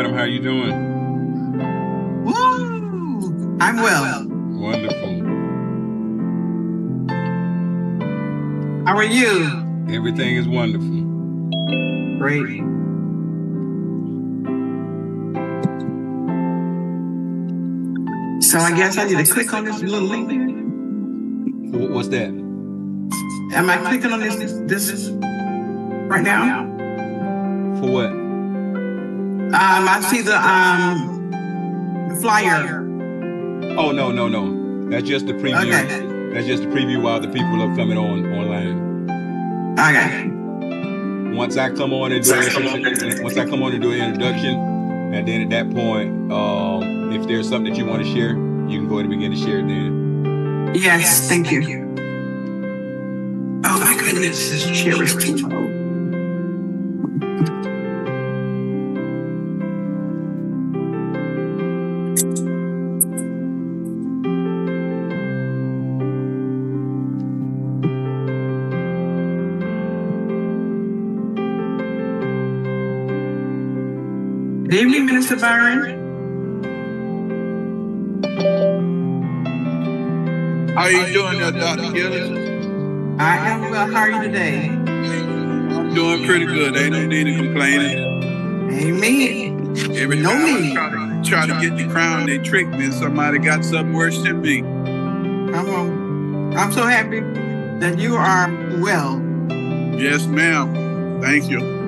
madam. How you doing? Woo! I'm well. Wonderful. How are you? Everything is wonderful. Great. So I guess I need to click on this little link here. What's that? Am I clicking on this right now? For what? I see the flyer. Oh no. That's just the preview. Okay. That's just the preview while the people are coming online. Okay. Once I come on and do an introduction, and then at that point, if there's something that you want to share, you can go ahead and begin to share it then. Yes, thank you. Oh my goodness, this chair is too low. Good evening, Minister Byron. How are you doing there, Dr. Gillis? I am well. How are you today? I'm doing pretty good. Ain't no need to complaining. Amen. Every No time need. I try to get the crown, they trick me and somebody got something worse than me. Come on. I'm so happy that you are well. Yes, ma'am. Thank you.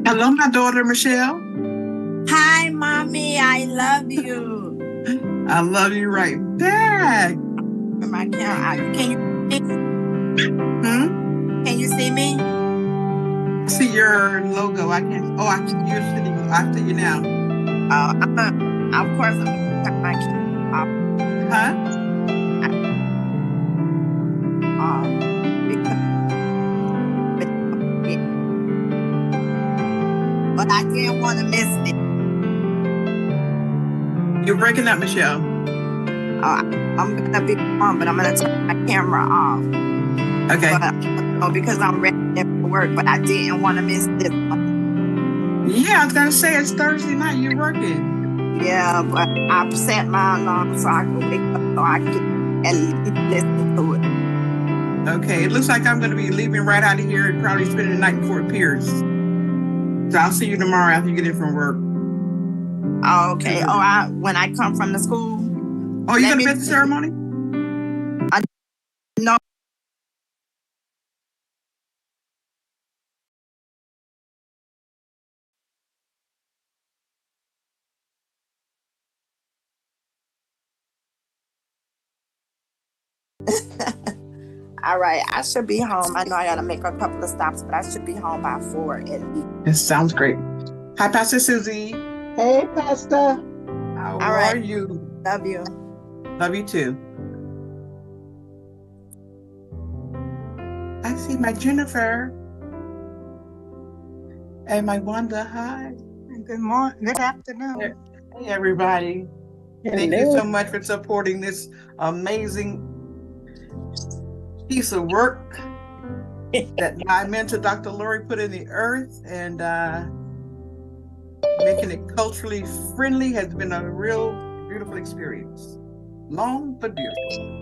Hello, my daughter, Michelle. Hi, Mommy. I love you. I love you right back. Can you Can you see me? See your logo. I can't. Oh, you're sitting. I see you now. Of course, I'm gonna cut my camera off. Huh? But I didn't want to miss it. You're breaking up, Michelle. I'm gonna be on, but I'm gonna turn my camera off. Okay. But, because I'm ready for work, but I didn't want to miss this one. Yeah, I was gonna say it's Thursday night. You're working. Yeah, but I set my alarm so I can wake up so I can at least listen to it. Okay, it looks like I'm gonna be leaving right out of here and probably spending the night in Fort Pierce. So I'll see you tomorrow after you get in from work. Oh, okay. Oh, when I come from the school. Oh, you gonna be at the ceremony? No. All right, I should be home. I know I gotta make a couple of stops, but I should be home by 4 at least. This sounds great. Hi, Pastor Susie. Hey, Pastor. How All right. are you? Love you. Love you too. I see my Jennifer and my Wanda. Hi. Good morning. Good afternoon. Hey, everybody. Thank you so much for supporting this amazing piece of work that my mentor, Dr. Lori, put in the earth, and making it culturally friendly has been a real beautiful experience. Long but beautiful.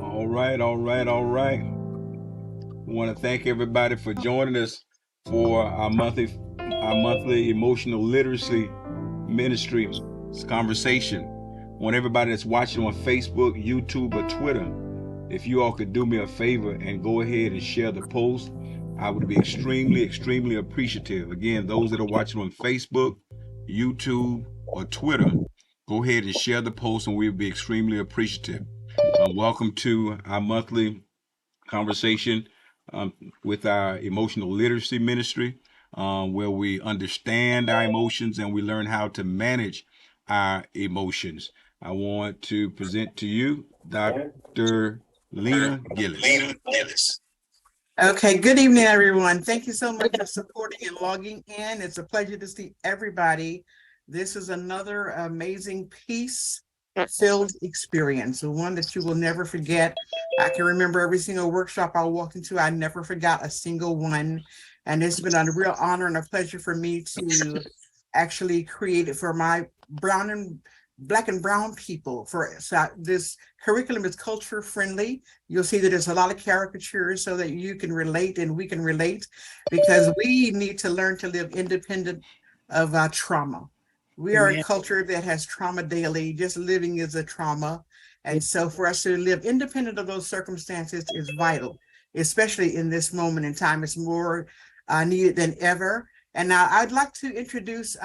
All right. I want to thank everybody for joining us for our monthly emotional literacy ministry conversation. I want everybody that's watching on Facebook, YouTube, or Twitter, if you all could do me a favor and go ahead and share the post, I would be extremely appreciative. Again, those that are watching on Facebook, YouTube, or Twitter, go ahead and share the post and we'll be extremely appreciative. Welcome to our monthly conversation with our emotional literacy ministry, where we understand our emotions and we learn how to manage our emotions. I want to present to you Dr. Lena Gillis. Okay, good evening, everyone. Thank you so much for supporting and logging in. It's a pleasure to see everybody. This is another amazing peace-filled experience, the one that you will never forget. I can remember every single workshop I walked into. I never forgot a single one. And it's been a real honor and a pleasure for me to actually create it for my Black and brown people. So this curriculum is culture friendly. You'll see that there's a lot of caricatures so that you can relate and we can relate, because we need to learn to live independent of trauma. We are a culture that has trauma daily. Just living is a trauma. And so for us to live independent of those circumstances is vital, especially in this moment in time. It's more needed than ever. And now I'd like to introduce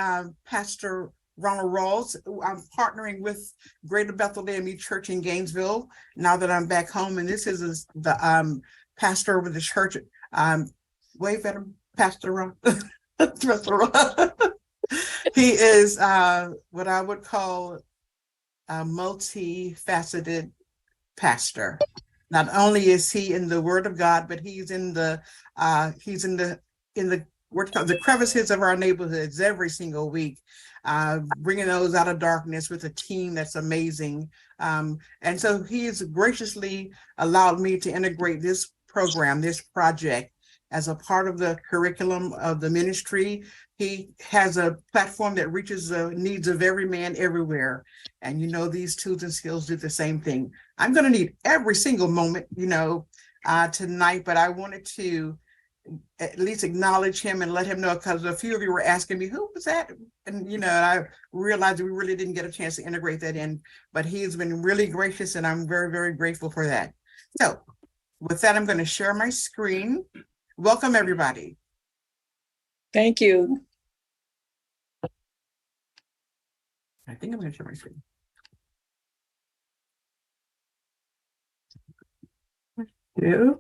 Pastor Ronald Rawls. I'm partnering with Greater Bethel AME Church in Gainesville now that I'm back home. And this is the pastor over the church. Wave at him, Pastor Ron. He is what I would call a multifaceted pastor. Not only is he in the Word of God, but he's in the crevices of our neighborhoods every single week, bringing those out of darkness with a team that's amazing. And so he has graciously allowed me to integrate this program, this project, as a part of the curriculum of the ministry. He has a platform that reaches the needs of every man everywhere. And these tools and skills do the same thing. I'm going to need every single moment, tonight, but I wanted to at least acknowledge him and let him know, because a few of you were asking me, who was that? And, I realized we really didn't get a chance to integrate that in, but he's been really gracious and I'm very, very grateful for that. So with that, I'm going to share my screen. Welcome, everybody. Thank you. I think I'm going to share my screen. Yeah.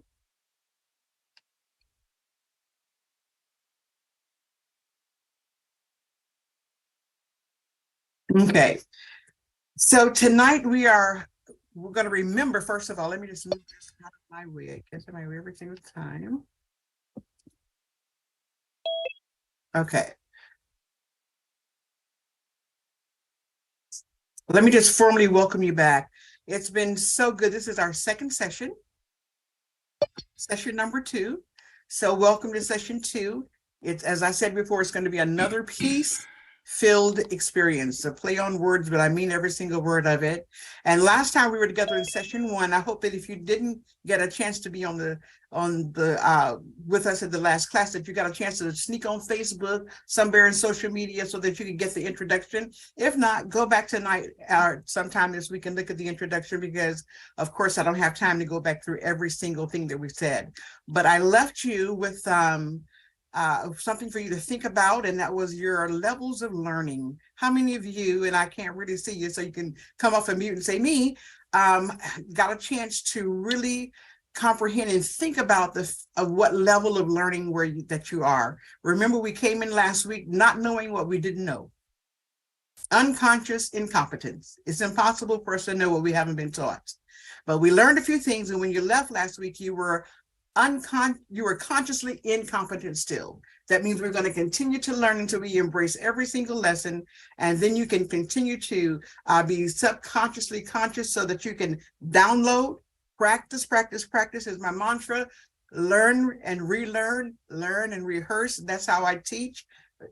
Okay. So tonight we're going to remember, first of all, let me just move this out of my way. I guess my way every single time. Okay. Let me just formally welcome you back. It's been so good. This is our second session, session number 2. So welcome to session 2. It's, as I said before, it's going to be another peace-filled experience. A play on words, but I mean every single word of it. And last time we were together in session 1, I hope that if you didn't get a chance to be on the with us at the last class, that you got a chance to sneak on Facebook, somewhere in social media, so that you can get the introduction. If not, go back tonight sometime this week and look at the introduction, because of course I don't have time to go back through every single thing that we said. But I left you with something for you to think about, and that was your levels of learning. How many of you, and I can't really see you, so you can come off a mute and say me, got a chance to really comprehend and think about what level of learning that you are. Remember, we came in last week not knowing what we didn't know. Unconscious incompetence. It's impossible for us to know what we haven't been taught. But we learned a few things, and when you left last week, you were consciously incompetent still. That means we're going to continue to learn until we embrace every single lesson, and then you can continue to be subconsciously conscious, so that you can download. Practice, practice, practice is my mantra. Learn and relearn, learn and rehearse. That's how I teach.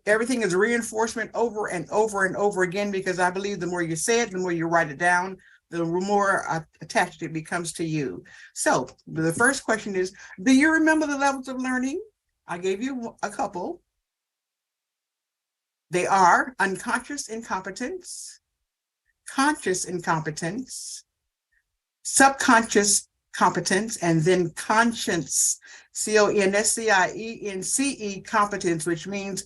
Everything is reinforcement over and over and over again, because I believe the more you say it, the more you write it down, the more attached it becomes to you. So the first question is, do you remember the levels of learning? I gave you a couple. They are unconscious incompetence, conscious incompetence, subconscious competence, and then conscience, conscience competence, which means,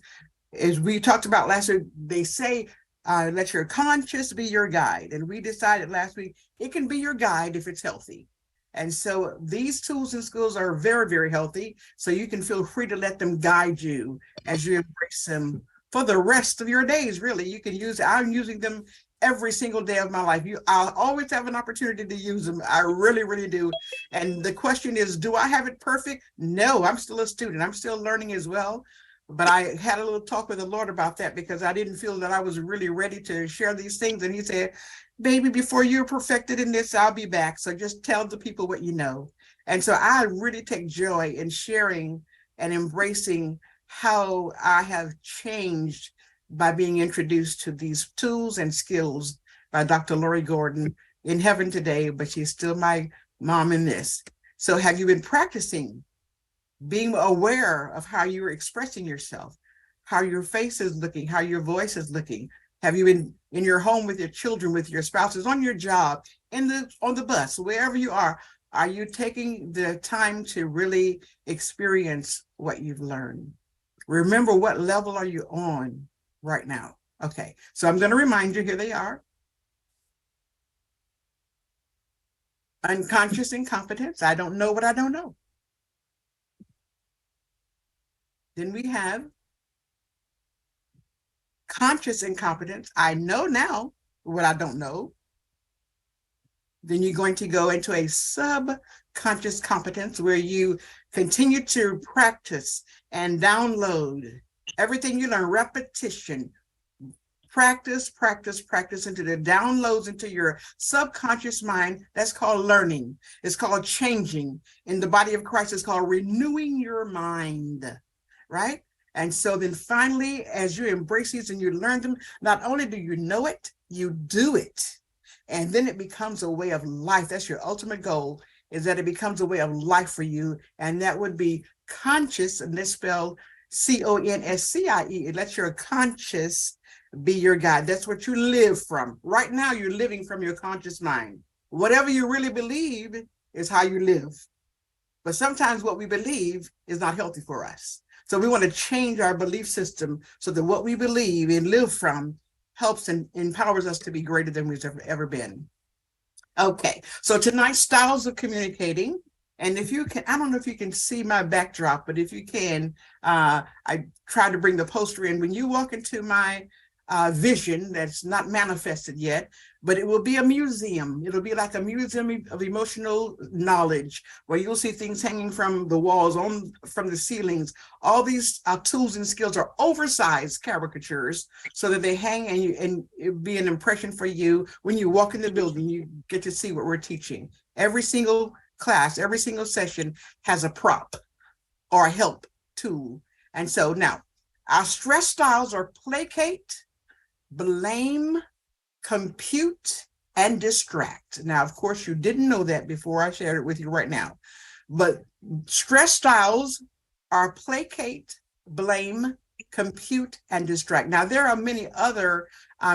as we talked about last week, they say, let your conscience be your guide. And we decided last week, it can be your guide if it's healthy. And so these tools and skills are very, very healthy. So you can feel free to let them guide you as you embrace them for the rest of your days. Really, you can I'm using them every single day of my life. I'll always have an opportunity to use them. I really, really do. And the question is, do I have it perfect? No, I'm still a student. I'm still learning as well. But I had a little talk with the Lord about that, because I didn't feel that I was really ready to share these things. And he said, baby, before you're perfected in this, I'll be back. So just tell the people what you know. And so I really take joy in sharing and embracing how I have changed by being introduced to these tools and skills by Dr. Lori Gordon, in heaven today, but she's still my mom in this. So have you been practicing being aware of how you're expressing yourself, how your face is looking, how your voice is looking? Have you been in your home with your children, with your spouses, on your job, on the bus, wherever you are you taking the time to really experience what you've learned? Remember, what level are you on right now? Okay, so I'm going to remind you, here they are. Unconscious incompetence. I don't know what I don't know. Then we have conscious incompetence. I know now what I don't know. Then you're going to go into a subconscious competence, where you continue to practice and download everything you learn, repetition, practice, practice, practice, into the downloads into your subconscious mind. That's called learning. It's called changing. In the body of Christ, it's called renewing your mind, right? And so then finally, as you embrace these and you learn them, not only do you know it, you do it. And then it becomes a way of life. That's your ultimate goal, is that it becomes a way of life for you. And that would be conscious, and that's spelled C-O-N-S-C-I-E. It lets your conscious be your guide. That's what you live from. Right now, you're living from your conscious mind. Whatever you really believe is how you live. But sometimes what we believe is not healthy for us. So we want to change our belief system so that what we believe and live from helps and empowers us to be greater than we've ever been. Okay, so tonight's styles of communicating. And if you can, I don't know if you can see my backdrop, but if you can, I try to bring the poster in. When you walk into my vision that's not manifested yet, but it will be a museum. It'll be like a museum of emotional knowledge where you'll see things hanging from the walls, from the ceilings. All these tools and skills are oversized caricatures so that they hang and it'll be an impression for you. When you walk in the building, you get to see what we're teaching. Every single class, every single session has a prop or a help tool. And so now, our stress styles are placate, blame, compute, and distract. Now, of course, you didn't know that before I shared it with you right now, but stress styles are placate, blame, compute, and distract. Now, there are many other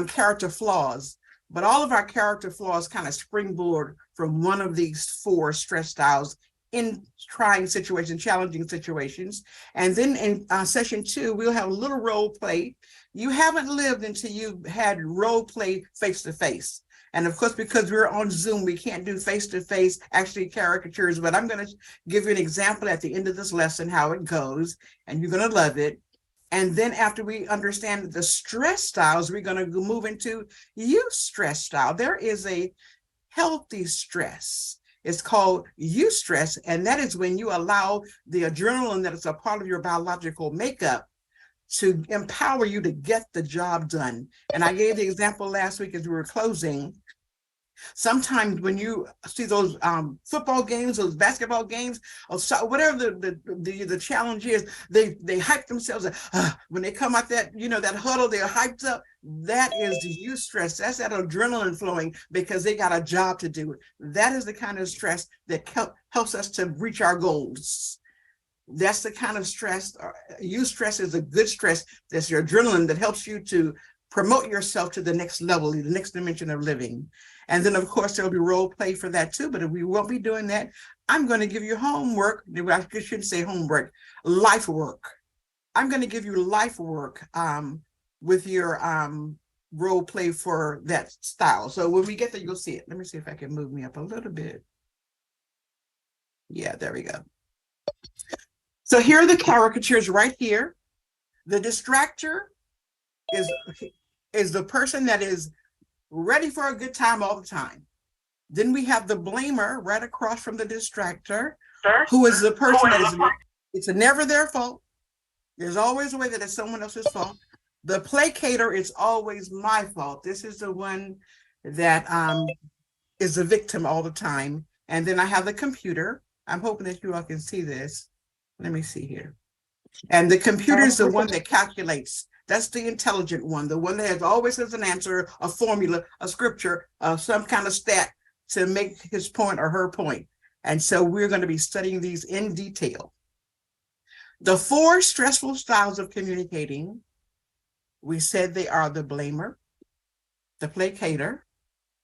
character flaws, but all of our character flaws kind of springboard from one of these 4 stress styles in trying situations, challenging situations. And then in session 2, we'll have a little role play. You haven't lived until you've had role play face-to-face. And of course, because we're on Zoom, we can't do face-to-face, actually caricatures, but I'm going to give you an example at the end of this lesson, how it goes, and you're going to love it. And then after we understand the stress styles, we're going to move into eustress style. There is a healthy stress. It's called eustress, and that is when you allow the adrenaline that is a part of your biological makeup to empower you to get the job done. And I gave the example last week as we were closing. Sometimes when you see those football games, those basketball games, or so, whatever the challenge is, they hype themselves up. When they come out that, that huddle, they're hyped up. That is the eustress. That's that adrenaline flowing because they got a job to do. That is the kind of stress that helps us to reach our goals. That's the kind of stress. Eustress is a good stress. That's your adrenaline that helps you to promote yourself to the next level, the next dimension of living. And then, of course, there'll be role play for that too, but if we won't be doing that, I'm going to give you homework. I shouldn't say homework, life work. I'm going to give you life work with your role play for that style. So when we get there, you'll see it. Let me see if I can move me up a little bit. Yeah, there we go. So here are the caricatures right here. The distractor is the person that is ready for a good time all the time. Then we have the blamer right across from the distractor, who is the person that is, it's never their fault. There's always a way that it's someone else's fault. The placator is always my fault. This is the one that is the victim all the time. And then I have the computer. I'm hoping that you all can see this. Let me see here. And the computer is the one that calculates. That's the intelligent one, the one that always has an answer, a formula, a scripture, some kind of stat to make his point or her point. And so we're going to be studying these in detail. The 4 stressful styles of communicating, we said they are the blamer, the placator,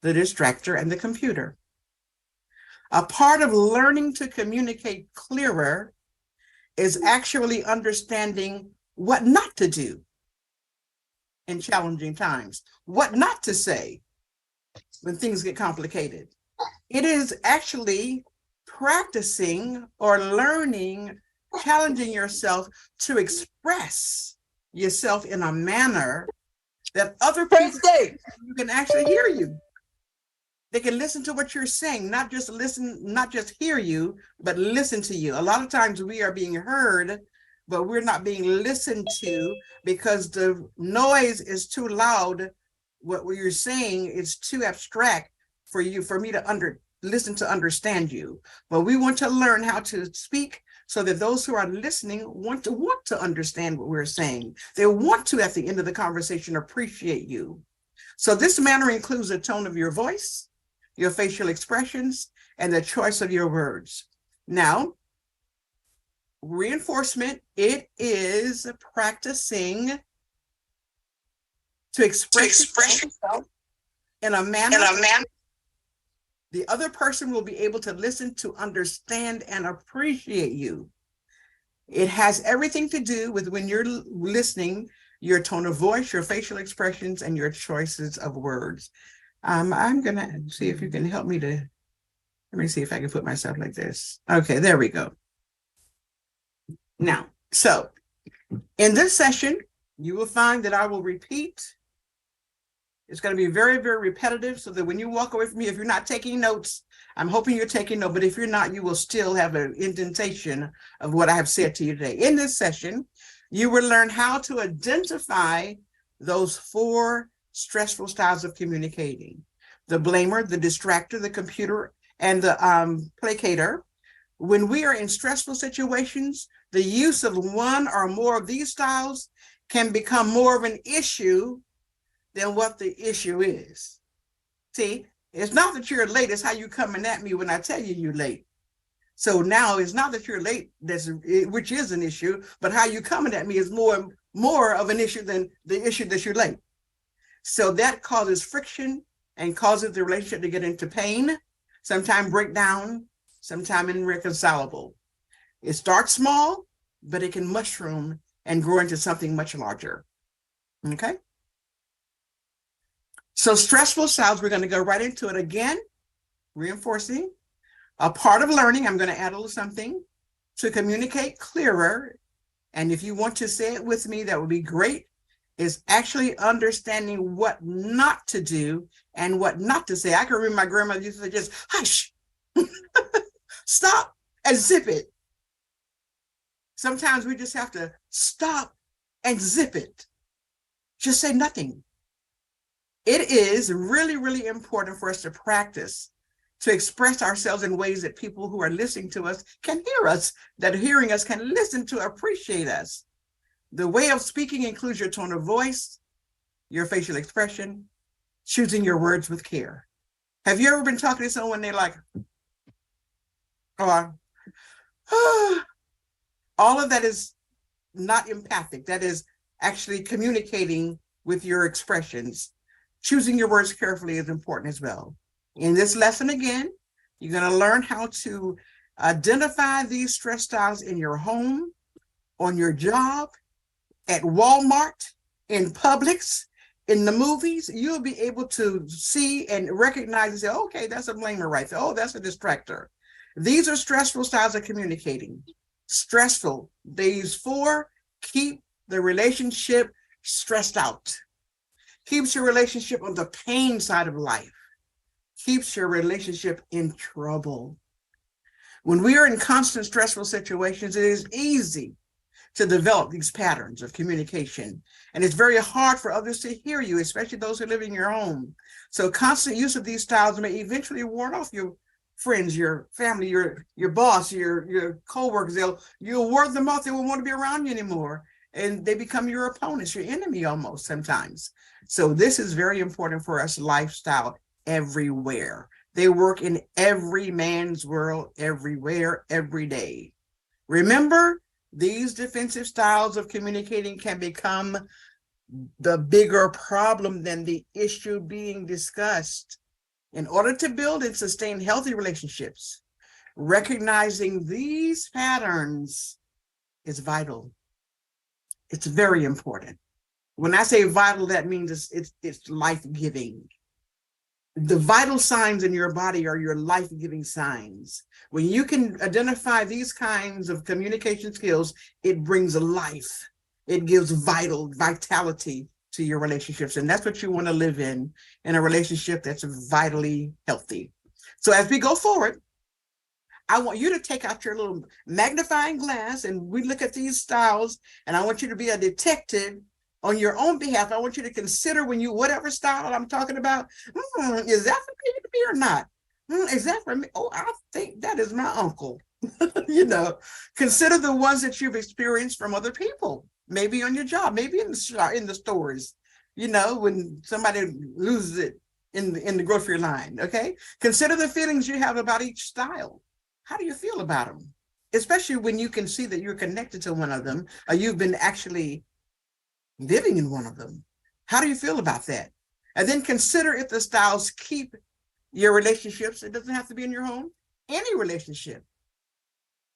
the distractor, and the computer. A part of learning to communicate clearer is actually understanding what not to do in challenging times, what not to say when things get complicated. It is actually practicing or learning, challenging yourself to express yourself in a manner that other people can actually hear you. They can listen to what you're saying, not just listen, not just hear you, but listen to you. A lot of times we are being heard, but we're not being listened to because the noise is too loud. What you're saying is too abstract for me to listen to understand you. But we want to learn how to speak so that those who are listening want to understand what we're saying. They want to, at the end of the conversation, appreciate you. So this manner includes the tone of your voice, your facial expressions, and the choice of your words. Now, reinforcement, it is practicing to express yourself in a manner the other person will be able to listen to, understand, and appreciate you. It has everything to do with when you're listening, your tone of voice, your facial expressions, and your choices of words. I'm gonna see if you can help me let me see if I can put myself like this. Okay, there we go. Now, so in this session, you will find that I will repeat It's going to be very, very repetitive so that when you walk away from me, if you're not taking notes, I'm hoping you're taking notes, but if you're not, you will still have an indentation of what I have said to you today. In this session, you will learn how to identify those 4 stressful styles of communicating: the blamer, the distractor, the computer, and the placator. When we are in stressful situations, the use of one or more of these styles can become more of an issue than what the issue is. See, it's not that you're late, it's how you coming at me when I tell you you're late. So now it's not that you're late, which is an issue, but how you coming at me is more of an issue than the issue that you're late. So that causes friction and causes the relationship to get into pain, sometimes breakdown, sometimes irreconcilable. It starts small, but it can mushroom and grow into something much larger. Okay? So stressful styles, we're going to go right into it again, reinforcing. A part of learning, I'm going to add a little something to communicate clearer. And if you want to say it with me, that would be great, is actually understanding what not to do and what not to say. I can remember my grandmother used to say, just hush, stop and zip it. Sometimes we just have to stop and zip it. Just say nothing. It is really, really important for us to practice to express ourselves in ways that people who are listening to us can hear us, that hearing us can listen to, appreciate us. The way of speaking includes your tone of voice, your facial expression, choosing your words with care. Have you ever been talking to someone and they're like, oh, all of that is not empathic. That is actually communicating with your expressions. Choosing your words carefully is important as well. In this lesson, again, you're going to learn how to identify these stress styles in your home, on your job, at Walmart, in Publix, in the movies. You'll be able to see and recognize and say, okay, that's a blamer right there. Oh, that's a distractor. These are stressful styles of communicating. Stressful. These 4 keep the relationship stressed out. Keeps your relationship on the pain side of life. Keeps your relationship in trouble. When we are in constant stressful situations, it is easy to develop these patterns of communication. And it's very hard for others to hear you, especially those who live in your home. So constant use of these styles may eventually ward off your friends, your family, your boss, your co-workers. You'll ward them off. They won't want to be around you anymore. And they become your opponents, your enemy almost sometimes. So this is very important for us, lifestyle everywhere. They work in every man's world, everywhere, every day. Remember, these defensive styles of communicating can become the bigger problem than the issue being discussed. In order to build and sustain healthy relationships, recognizing these patterns is vital. It's very important. When I say vital, that means it's life-giving. The vital signs in your body are your life-giving signs. When you can identify these kinds of communication skills, it brings life. It gives vitality to your relationships. And that's what you want to live in a relationship that's vitally healthy. So as we go forward, I want you to take out your little magnifying glass and we look at these styles, and I want you to be a detective on your own behalf. I want you to consider whatever style I'm talking about, is that for me or not? Is that for me? Oh, I think that is my uncle. Consider the ones that you've experienced from other people, maybe on your job, maybe in the stores, when somebody loses it in the grocery line, okay? Consider the feelings you have about each style. How do you feel about them? Especially when you can see that you're connected to one of them, or you've been actually living in one of them. How do you feel about that? And then consider if the styles keep your relationships. It doesn't have to be in your home, any relationship.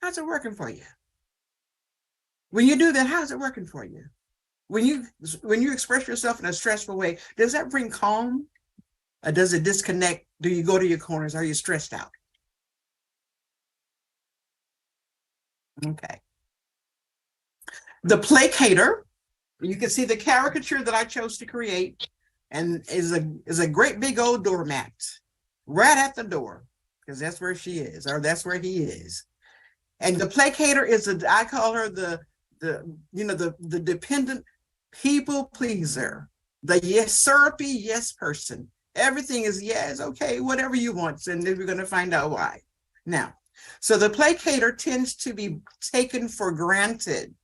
How's it working for you? When you do that, how's it working for you? When you express yourself in a stressful way, does that bring calm? Or does it disconnect? Do you go to your corners? Are you stressed out? Okay. The placator, you can see the caricature that I chose to create. and is a great big old doormat right at the door, because that's where she is, or that's where he is. And the placator is I call her the dependent people pleaser, the yes syrupy yes person. Everything is yes, okay, whatever you want, and then we're going to find out why. Now, so the placator tends to be taken for granted,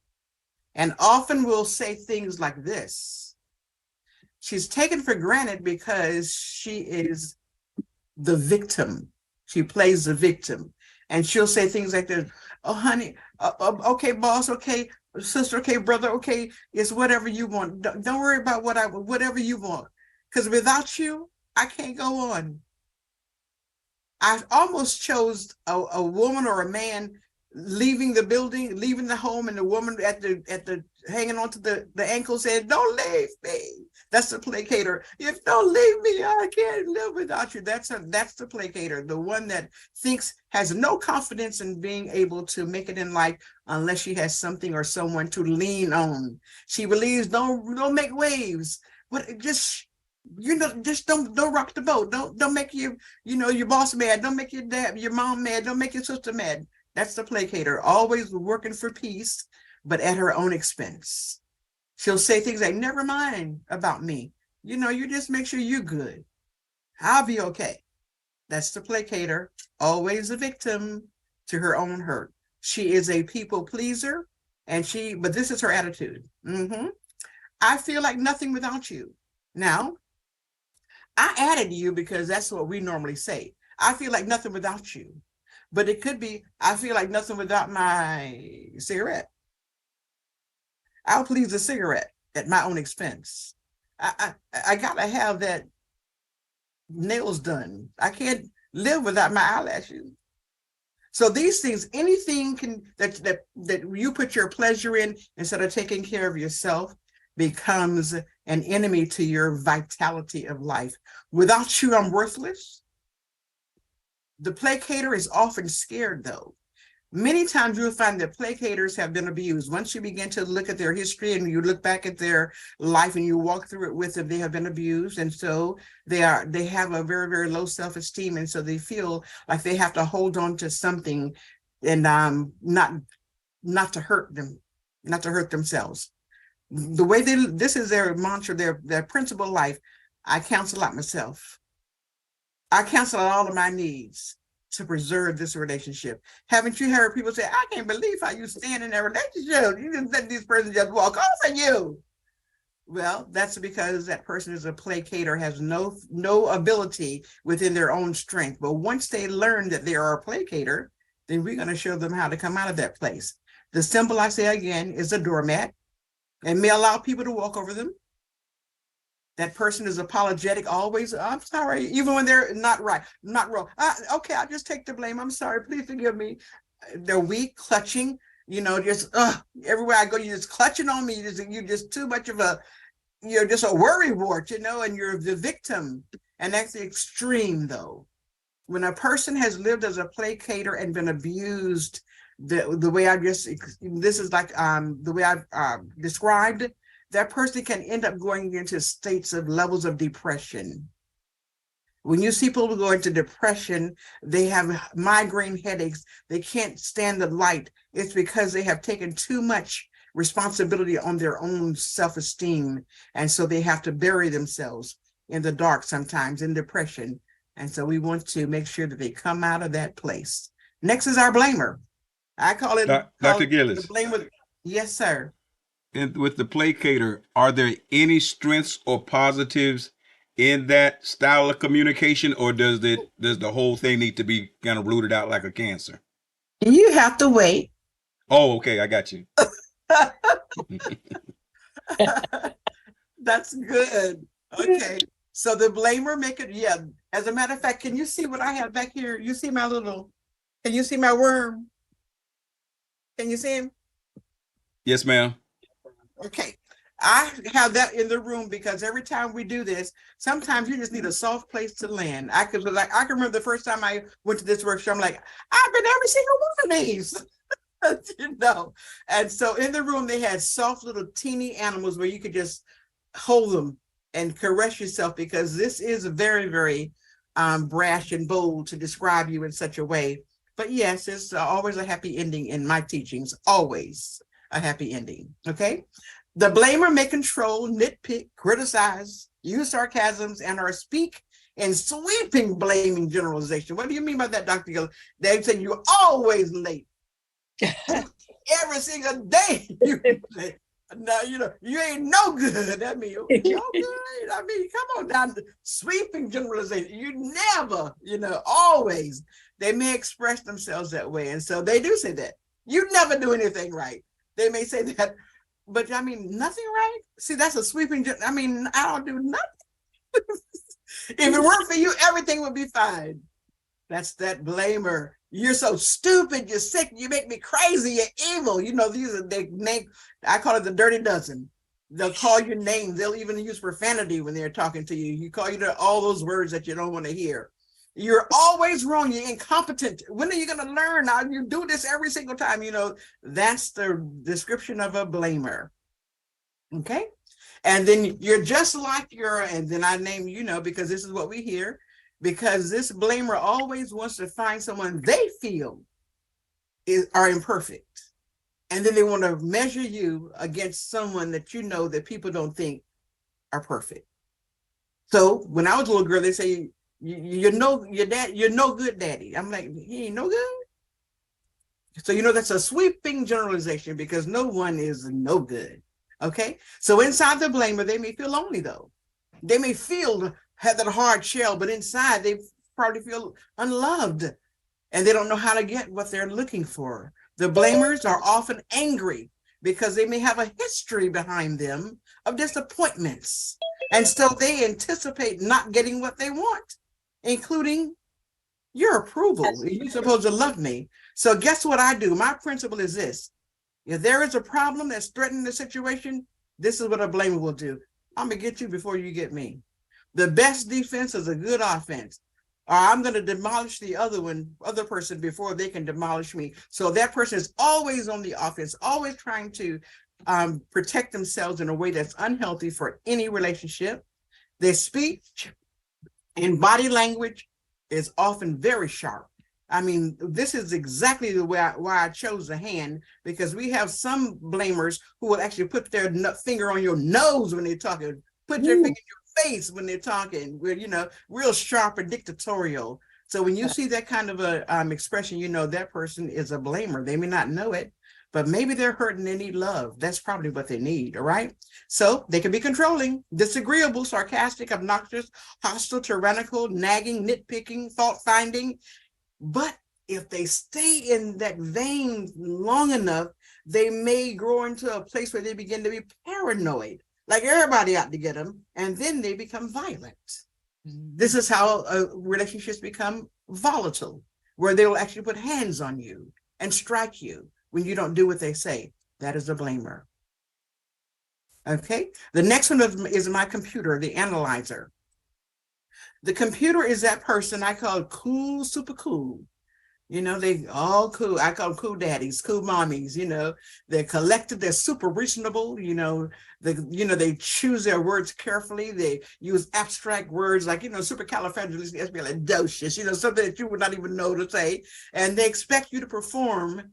and often will say things like this. She's taken for granted because she is the victim. She plays the victim. And she'll say things like this: oh, honey, okay, boss, okay, sister, okay, brother, okay, it's whatever you want. Don't worry about whatever you want. Because without you, I can't go on. I almost chose a woman or a man leaving the building, leaving the home, and the woman at the hanging on to the ankle said, "Don't leave me." That's the placator. If don't leave me, I can't live without you. That's the placator, the one that has no confidence in being able to make it in life unless she has something or someone to lean on. She believes don't make waves, but just don't rock the boat. Don't make your boss mad. Don't make your mom mad. Don't make your sister mad. That's the placator, always working for peace, but at her own expense. She'll say things like, never mind about me. You just make sure you're good. I'll be okay. That's the placator, always a victim to her own hurt. She is a people pleaser, but this is her attitude. I feel like nothing without you. Now, I added you because that's what we normally say. I feel like nothing without you. But it could be, I feel like nothing without my cigarette. I'll please a cigarette at my own expense. I gotta have that nails done. I can't live without my eyelashes. So these things, anything that you put your pleasure in instead of taking care of yourself becomes an enemy to your vitality of life. Without you, I'm worthless. The placator is often scared, though. Many times you'll find that placators have been abused. Once you begin to look at their history and you look back at their life and you walk through it with them, they have been abused. And so they have a very, very low self-esteem. And so they feel like they have to hold on to something and not to hurt them, not to hurt themselves. The way this is their mantra, their principal life. I counsel out myself. I cancel out all of my needs to preserve this relationship. Haven't you heard people say, I can't believe how you stand in that relationship. You just let these person just walk over you. Well, that's because that person is a placator, has no ability within their own strength. But once they learn that they are a placator, then we're going to show them how to come out of that place. The symbol, I say again, is a doormat and may allow people to walk over them. That person is apologetic always. I'm sorry, even when they're not right, not wrong. Okay, I'll just take the blame. I'm sorry, please forgive me. They're weak, clutching, just everywhere I go, you're just clutching on me. You're just too much of you're just a worrywart, and you're the victim. And that's the extreme, though. When a person has lived as a placator and been abused, the way this is like the way I've described, that person can end up going into states of levels of depression. When you see people go into depression, they have migraine headaches, they can't stand the light. It's because they have taken too much responsibility on their own self-esteem. And so they have to bury themselves in the dark sometimes in depression. And so we want to make sure that they come out of that place. Next is our blamer. I call it Dr. Gillis. The blamer. Yes, sir. And with the placator, are there any strengths or positives in that style of communication, or does the whole thing need to be kind of rooted out like a cancer? You have to wait. Oh, okay, I got you. That's good. Okay. So the blamer As a matter of fact, can you see what I have back here? Can you see my worm? Can you see him? Yes, ma'am. Okay. I have that in the room because every time we do this, sometimes you just need a soft place to land. I can remember the first time I went to this workshop, I'm like, I've been every single one of these. And so in the room they had soft little teeny animals where you could just hold them and caress yourself, because this is very, very brash and bold to describe you in such a way. But yes, it's always a happy ending in my teachings, always a happy ending, okay? The blamer may control, nitpick, criticize, use sarcasms, and or speak in sweeping blaming generalization. What do you mean by that, Dr. Gill? They say you're always late. Every single day you're late. No, you ain't no good. I mean, no good. I mean, come on down. Sweeping generalization. You never, always. They may express themselves that way. And so they do say that. You never do anything right. They may say that, but I mean, nothing right? See, that's a sweeping, I mean, I don't do nothing. If it weren't for you, everything would be fine. That's that blamer. You're so stupid, you're sick, you make me crazy, you're evil. These are their name. I call it the dirty dozen. They'll call your name. They'll even use profanity when they're talking to you. You call you all those words that you don't want to hear. You're always wrong. You're incompetent. When are you going to learn? Now you do this every single time. That's the description of a blamer. Okay. And then you're just like and then I name, because this is what we hear, because this blamer always wants to find someone they feel are imperfect. And then they want to measure you against someone that that people don't think are perfect. So when I was a little girl, they say, you're no good daddy. I'm like, he ain't no good. So, that's a sweeping generalization, because no one is no good. Okay. So inside the blamer, they may feel lonely though. They may have that hard shell, but inside they probably feel unloved and they don't know how to get what they're looking for. The blamers are often angry because they may have a history behind them of disappointments. And so they anticipate not getting what they want, including your approval. You're supposed to love me. So guess what I do? My principle is this. If there is a problem that's threatening the situation, this is what a blamer will do. I'm going to get you before you get me. The best defense is a good offense. Or I'm going to demolish the other person before they can demolish me. So that person is always on the offense, always trying to protect themselves in a way that's unhealthy for any relationship. Their speech and body language is often very sharp. I mean, this is exactly the way why I chose the hand, because we have some blamers who will actually put their finger on your nose when they're talking, put their finger in your face when they're talking. We're, real sharp and dictatorial. So when you see that kind of a expression, that person is a blamer. They may not know it, but maybe they're hurt and they need love. That's probably what they need. All right. So they can be controlling, disagreeable, sarcastic, obnoxious, hostile, tyrannical, nagging, nitpicking, fault finding. But if they stay in that vein long enough, they may grow into a place where they begin to be paranoid, like everybody out to get them, and then they become violent. This is how relationships become volatile, where they will actually put hands on you and strike you when you don't do what they say. That is a blamer. Okay, the next one is my computer, the analyzer. The computer is that person I call cool, super cool. They all cool. I call them cool daddies, cool mommies. They're collected. They're super reasonable. They choose their words carefully. They use abstract words like, supercalifragilisticexpialidocious, something that you would not even know to say. And they expect you to perform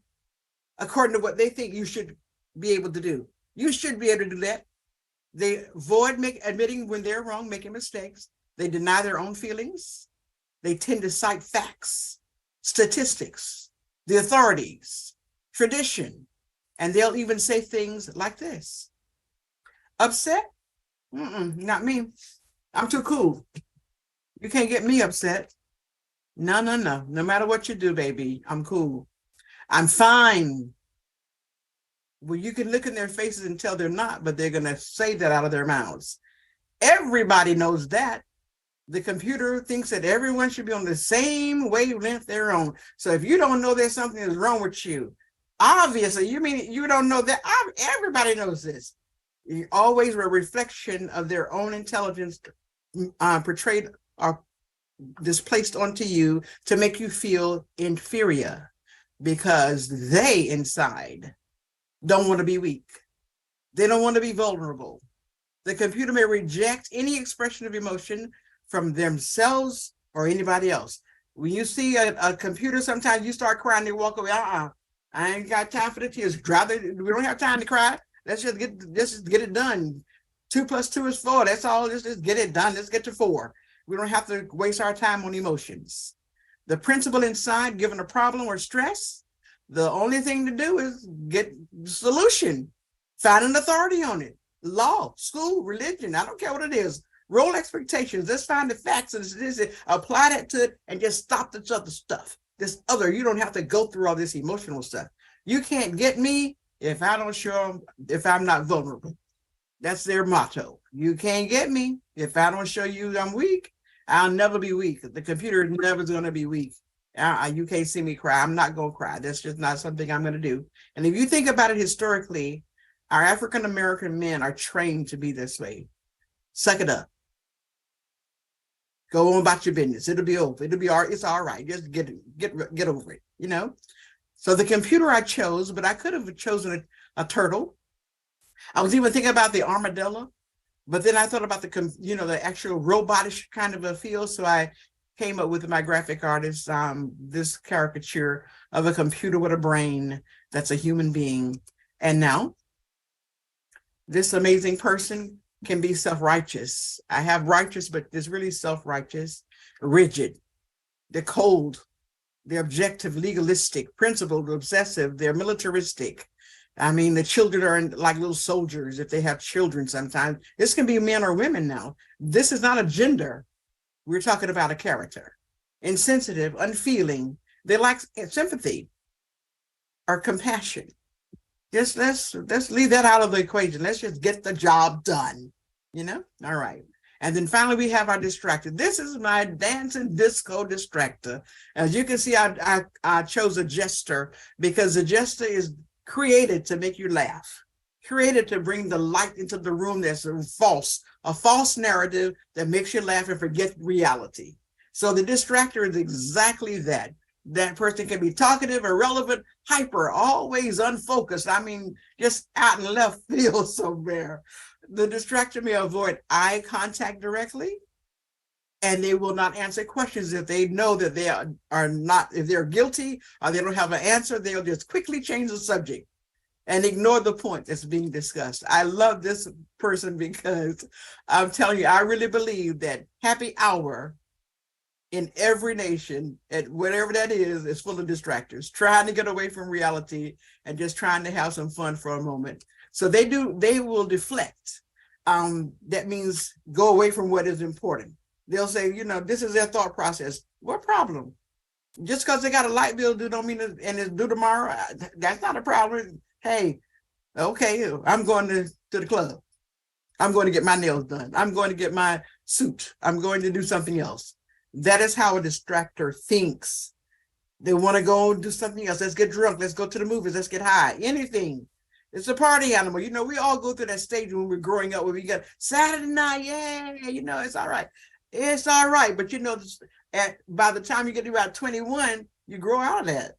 according to what they think you should be able to do. You should be able to do that. They avoid admitting when they're wrong, making mistakes. They deny their own feelings. They tend to cite facts, statistics, the authorities, tradition, and they'll even say things like this. Upset? Not me. I'm too cool. You can't get me upset. No. No matter what you do, baby, I'm cool. I'm fine. Well, you can look in their faces and tell they're not, but they're going to say that out of their mouths. Everybody knows that. The computer thinks that everyone should be on the same wavelength they're on. So if you don't know there's something that's wrong with you, obviously, you mean you don't know that? Everybody knows this. You're always a reflection of their own intelligence portrayed or displaced onto you to make you feel inferior, because they inside don't want to be weak. They don't want to be vulnerable. The computer may reject any expression of emotion from themselves or anybody else. When you see a computer, sometimes you start crying, they walk away. I ain't got time for the tears. We don't have time to cry. Let's just get it done. 2 + 2 is 4. That's all. Let's just get it done. Let's get to 4. We don't have to waste our time on emotions. The principle inside, given a problem or stress, the only thing to do is get the solution, find an authority on it. Law, school, religion, I don't care what it is. Role expectations, let's find the facts and apply that to it and just stop this other stuff. You don't have to go through all this emotional stuff. You can't get me if I don't show, if I'm not vulnerable. That's their motto. You can't get me if I don't show you I'm weak. I'll never be weak. The computer is never going to be weak. You can't see me cry. I'm not going to cry. That's just not something I'm going to do. And if you think about it historically, our African-American men are trained to be this way. Suck it up. Go on about your business. It'll be over. It'll be all right. It's all right. Just get over it, you know? So the computer I chose, but I could have chosen a turtle. I was even thinking about the armadillo, but then I thought about the actual robotish kind of a feel. So I came up with my graphic artist, this caricature of a computer with a brain that's a human being. And now this amazing person can be self-righteous. I have righteous, but it's really self-righteous, rigid, they're cold, they're objective, legalistic, principled, obsessive, they're militaristic. I mean, the children are like little soldiers if they have children sometimes. This can be men or women now. This is not a gender. We're talking about a character. Insensitive, unfeeling. They lack sympathy or compassion. Just let's leave that out of the equation. Let's just get the job done, you know? All right. And then finally, we have our distractor. This is my dancing disco distractor. As you can see, I chose a jester because the jester is created to make you laugh, created to bring the light into the room that's a false narrative that makes you laugh and forget reality. So the distractor is exactly that. That person can be talkative, irrelevant, hyper, always unfocused. I mean, just out in left field somewhere. The distractor may avoid eye contact directly, and they will not answer questions if they know that they are not, if they're guilty or they don't have an answer, they'll just quickly change the subject and ignore the point that's being discussed. I love this person because I'm telling you, I really believe that happy hour in every nation, at whatever that is full of distractors, trying to get away from reality and just trying to have some fun for a moment. So they will deflect. That means go away from what is important. They'll say, this is their thought process. What problem? Just because they got a light bill due don't mean and it's due tomorrow. That's not a problem. Hey, okay, I'm going to the club. I'm going to get my nails done. I'm going to get my suit. I'm going to do something else. That is how a distractor thinks. They want to go do something else. Let's get drunk. Let's go to the movies. Let's get high. Anything. It's a party animal. We all go through that stage when we're growing up where we got Saturday night. Yeah, it's all right. It's all right. But by the time you get to about 21, you grow out of that,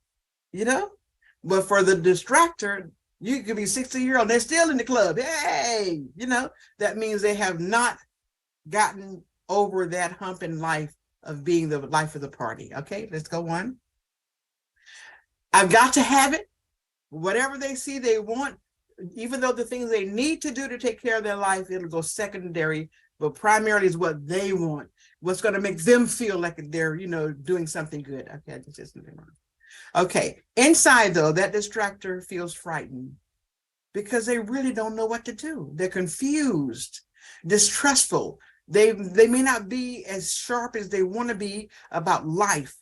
But for the distractor, you could be 60-year-old. They're still in the club. Hey, that means they have not gotten over that hump in life of being the life of the party. Okay, let's go on. I've got to have it. Whatever they see they want, even though the things they need to do to take care of their life, it'll go secondary, but primarily is what they want. What's going to make them feel like they're, doing something good. Okay, this is nothing wrong. Okay, inside though, that distractor feels frightened because they really don't know what to do. They're confused, distrustful. They may not be as sharp as they want to be about life.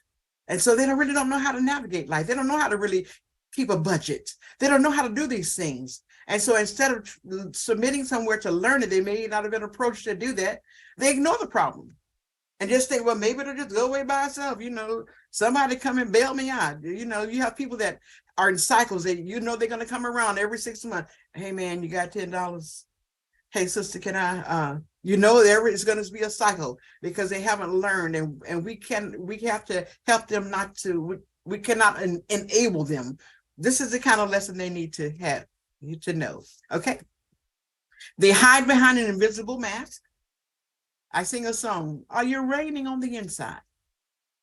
And so they really don't know how to navigate life. They don't know how to really keep a budget. They don't know how to do these things. And so instead of submitting somewhere to learn it, they may not have been approached to do that. They ignore the problem and just think, well, maybe it'll just go away by itself. Somebody come and bail me out. You have people that are in cycles. They're going to come around every 6 months. Hey, man, you got $10? Hey, sister, can I, there is going to be a cycle because they haven't learned, and we have to help them we cannot enable them. This is the kind of lesson they need to have, to know. Okay. They hide behind an invisible mask. I sing a song, are you raining on the inside?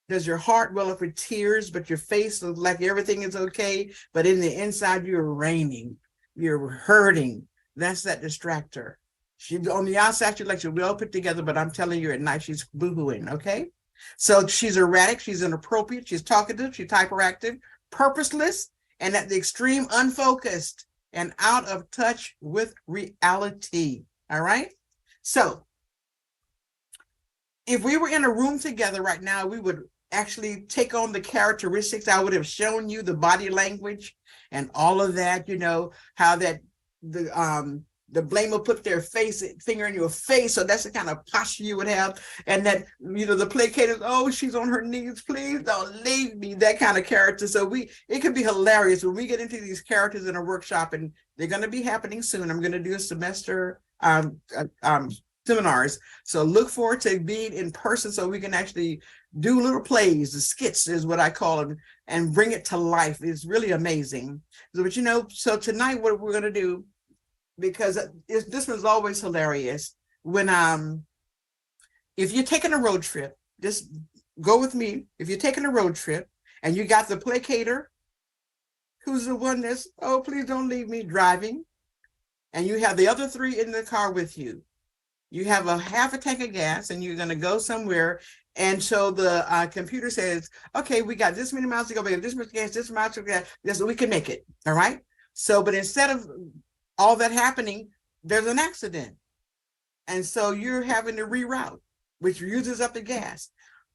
Does your heart well up with tears, but your face looks like everything is okay, but in the inside you're raining, you're hurting? That's that distractor. She on the outside, she's like she's well put together, but I'm telling you at night she's boohooing, okay? So she's erratic, she's inappropriate, she's talkative, she's hyperactive, purposeless, and at the extreme unfocused and out of touch with reality. All right. So if we were in a room together right now, we would actually take on the characteristics. I would have shown you the body language and all of that, you know, how that the blame will put their finger in your face. So that's the kind of posture you would have. And that, you know, the placators, oh, she's on her knees, please don't leave me, that kind of character. So it can be hilarious when we get into these characters in a workshop, and they're going to be happening soon. I'm going to do a semester seminars. So look forward to being in person so we can actually do little plays. The skits is what I call them, and bring it to life. It's really amazing. So, but you know, so tonight what we're going to do, because this one's always hilarious, when if you're taking a road trip, just go with me. If you're taking a road trip and you got the placator, who's the one that's, oh, please don't leave me, driving, and you have the other three in the car with you. You have a half a tank of gas and you're going to go somewhere. And so the computer says, okay, we got this many miles to go, we got this much gas, this much gas, so we can make it. All right. So, but instead of all that happening, there's an accident. And so you're having to reroute, which uses up the gas.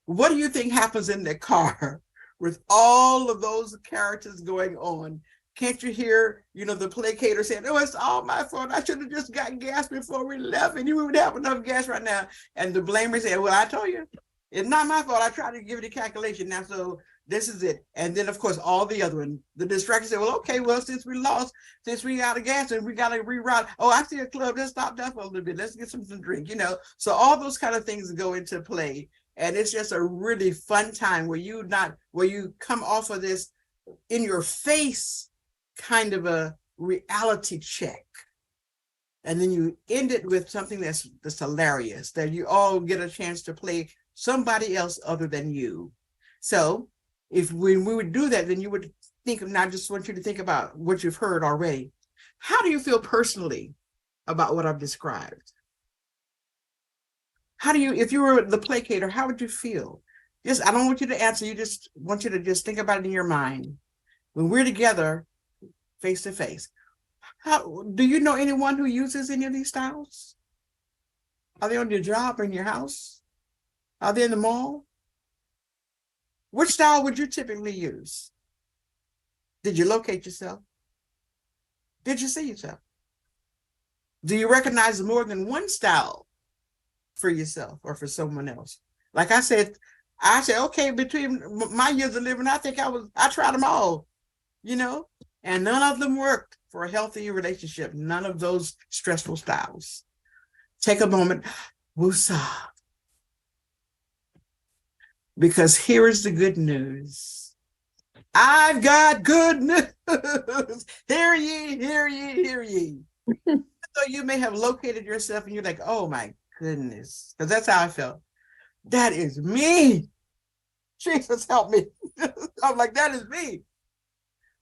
What do you think happens in the car with all of those characters going on? Can't you hear, you know, the placator saying, oh, it's all my fault. I should have just got gas before we left, and you would have enough gas right now. And the blamer said, well, I told you, it's not my fault. I tried to give it a calculation. Now, so this is it. And then, of course, all the other one, the distraction said, well, okay, well, since we lost, since we got a gas and we got to reroute. Oh, I see a club. Let's stop that for a little bit. Let's get some drink, you know. So all those kind of things go into play. And it's just a really fun time where you come off of this in your face kind of a reality check. And then you end it with something that's hilarious, that you all get a chance to play somebody else other than you. So when we would do that, then you would think of, not just want you to think about what you've heard already. How do you feel personally about what I've described? How do you, if you were the placator, how would you feel? I don't want you to answer. You just want you to just think about it in your mind. When we're together, face to face, how do you know anyone who uses any of these styles? Are they on your job or in your house? Are they in the mall? Which style would you typically use? Did you locate yourself? Did you see yourself? Do you recognize more than one style for yourself or for someone else? Like I said, okay, between my years of living, I think I tried them all, you know, and none of them worked for a healthy relationship. None of those stressful styles. Take a moment, woosah. Because here is the good news. I've got good news. Hear ye, hear ye, hear ye. So you may have located yourself and you're like, oh my goodness. Because that's how I felt. That is me. Jesus, help me. I'm like, that is me.